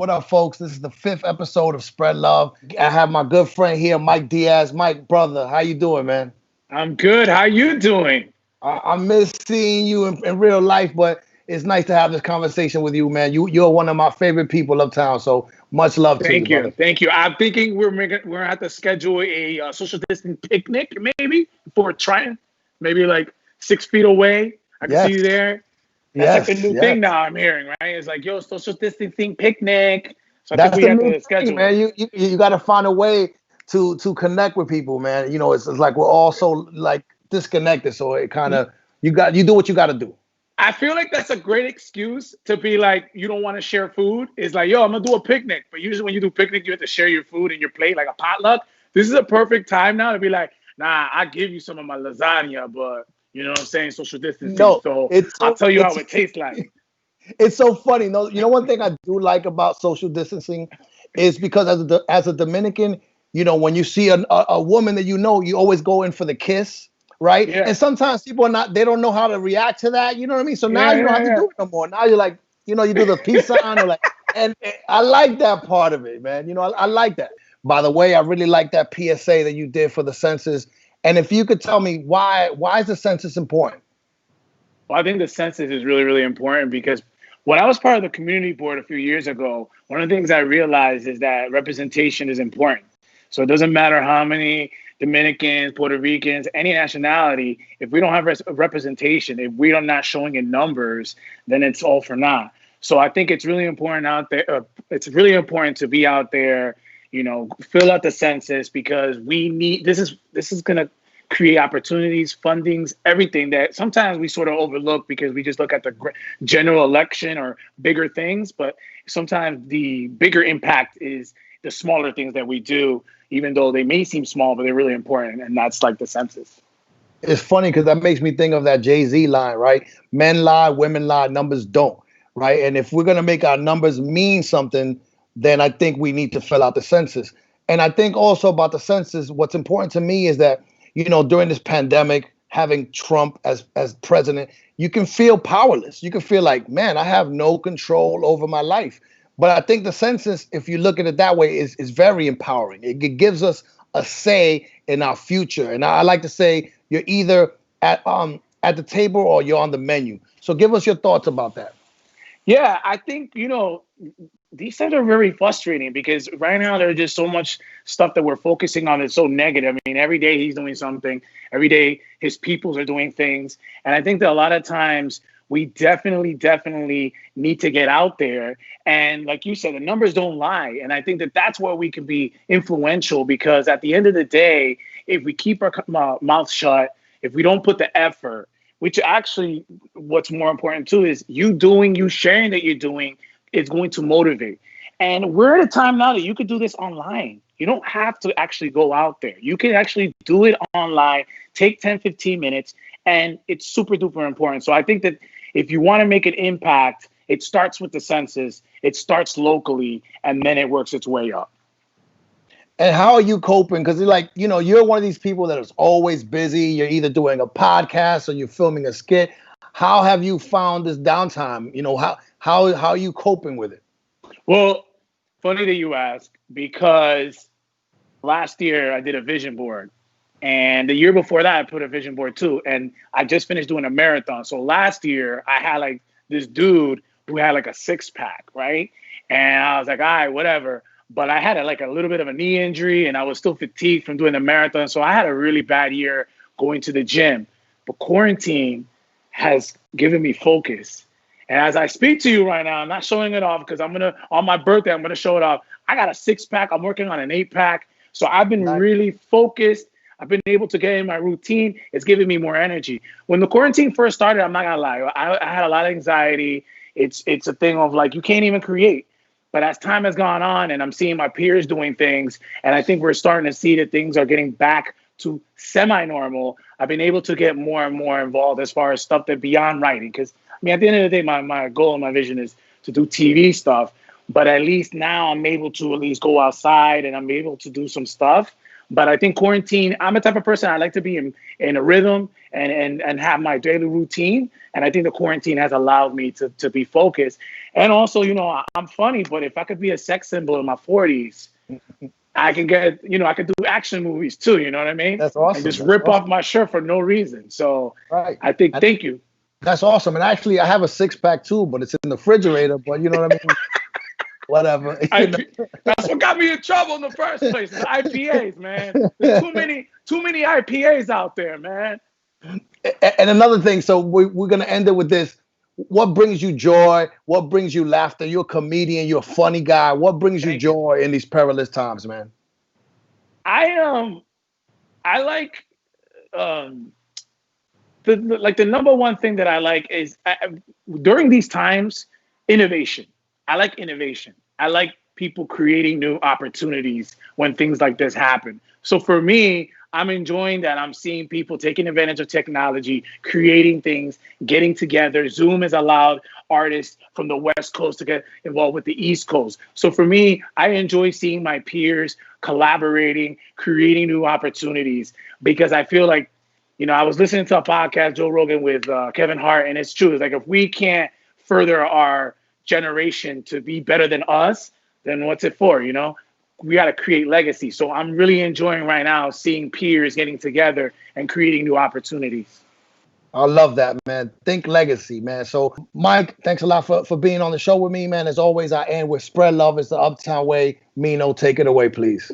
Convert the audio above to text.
What up, folks? This is the 5th episode of Spread Love. I have my good friend here, Mike Diaz. Mike, brother, how you doing, man? I'm good. How you doing? I miss seeing you in real life, but it's nice to have this conversation with you, man. You're one of my favorite people uptown, so much love to you, brother. Thank you. I'm thinking we're gonna have to schedule a social distance picnic, maybe for trying, maybe like 6 feet away. I can see you there. That's like the new thing now. I'm hearing, right? It's like, yo, social distancing picnic. So I think we have to schedule, man. You got to find a way to connect with people, man. You know, it's like we're all so like disconnected, so it kind of you do what you got to do. I feel like that's a great excuse to be like, you don't want to share food. It's like, yo, I'm gonna do a picnic. But usually when you do picnic, you have to share your food and your plate like a potluck. This is a perfect time now to be like, nah, I give you some of my lasagna, but you know what I'm saying, social distancing. No, so I'll tell you how it tastes like. It's so funny. No, you know one thing I do like about social distancing is because as a Dominican, you know, when you see a woman that you know, you always go in for the kiss. Right. Yeah. And sometimes people they don't know how to react to that. You know what I mean? So now you don't have to do it no more. Now you're like, you know, you do the peace sign or like, and I like that part of it, man. You know, I like that. By the way, I really like that PSA that you did for the census. And if you could tell me why is the census important? Well, I think the census is really, really important because when I was part of the community board a few years ago, one of the things I realized is that representation is important. So it doesn't matter how many Dominicans, Puerto Ricans, any nationality, if we don't have representation, if we are not showing in numbers, then it's all for naught. So I think it's really important out there. It's really important to be out there, you know, fill out the census because we need, this is going to create opportunities, fundings, everything that sometimes we sort of overlook because we just look at the general election or bigger things. But sometimes the bigger impact is the smaller things that we do, even though they may seem small, but they're really important. And that's like the census. It's funny because that makes me think of that Jay-Z line, right? Men lie, women lie, numbers don't, right? And if we're going to make our numbers mean something, then I think we need to fill out the census. And I think also about the census, what's important to me is that, you know, during this pandemic, having Trump as president, you can feel powerless. You can feel like, man, I have no control over my life. But I think the census, if you look at it that way, is very empowering. It gives us a say in our future. And I like to say you're either at the table or you're on the menu. So give us your thoughts about that. Yeah, I think, you know, these things are very frustrating because right now there's just so much stuff that we're focusing on that's so negative. I mean, every day he's doing something. Every day his peoples are doing things. And I think that a lot of times we definitely need to get out there. And like you said, the numbers don't lie. And I think that that's where we can be influential because at the end of the day, if we keep our mouth shut, if we don't put the effort, which actually what's more important too is you sharing that you're doing is going to motivate. And we're at a time now that you could do this online. You don't have to actually go out there. You can actually do it online, take 10, 15 minutes, and it's super duper important. So I think that if you want to make an impact, it starts with the census, it starts locally, and then it works its way up. And how are you coping? Because like, you know, you're one of these people that is always busy. You're either doing a podcast or you're filming a skit. How have you found this downtime? You know, how are you coping with it? Well, funny that you ask, because last year I did a vision board. And the year before that, I put a vision board too. And I just finished doing a marathon. So last year, I had like this dude who had like a 6-pack, right? And I was like, all right, whatever. But I had like a little bit of a knee injury and I was still fatigued from doing the marathon. So I had a really bad year going to the gym. But quarantine has given me focus. And as I speak to you right now, I'm not showing it off because on my birthday, I'm going to show it off. I got a 6-pack. I'm working on an 8-pack. So I've been really focused. I've been able to get in my routine. It's giving me more energy. When the quarantine first started, I'm not gonna lie, I had a lot of anxiety. It's a thing of like, you can't even create. But as time has gone on and I'm seeing my peers doing things, and I think we're starting to see that things are getting back to semi-normal, I've been able to get more and more involved as far as stuff that beyond writing. Because I mean, at the end of the day, my goal and my vision is to do TV stuff. But at least now I'm able to at least go outside and I'm able to do some stuff. But I think quarantine, I'm a type of person, I like to be in a rhythm and have my daily routine. And I think the quarantine has allowed me to be focused. And also, you know, I'm funny, but if I could be a sex symbol in my 40s, I can get, you know, I could do action movies too, you know what I mean? That's awesome. And just That's rip awesome. off my shirt for no reason. So Right. I think, thank you. That's awesome. And actually, I have a 6-pack too, but it's in the refrigerator. But you know what I mean? Whatever. You know? That's what got me in trouble in the first place. The IPAs, man. There's too many IPAs out there, man. And another thing, so we're gonna end it with this. What brings you joy? What brings you laughter? You're a comedian. You're a funny guy. What brings you joy in these perilous times, man? I like the number one thing that I like is during these times, innovation. I like innovation. I like people creating new opportunities when things like this happen. So for me, I'm enjoying that. I'm seeing people taking advantage of technology, creating things, getting together. Zoom has allowed artists from the West Coast to get involved with the East Coast. So for me, I enjoy seeing my peers collaborating, creating new opportunities, because I feel like, you know, I was listening to a podcast, Joe Rogan, with Kevin Hart, and it's true. It's like, if we can't further our generation to be better than us, then what's it for, you know? We got to create legacy. So I'm really enjoying right now seeing peers getting together and creating new opportunities. I love that, man. Think legacy, man. So, Mike, thanks a lot for being on the show with me, man. As always, I end with spread love. It's the Uptown way. Mino, take it away, please.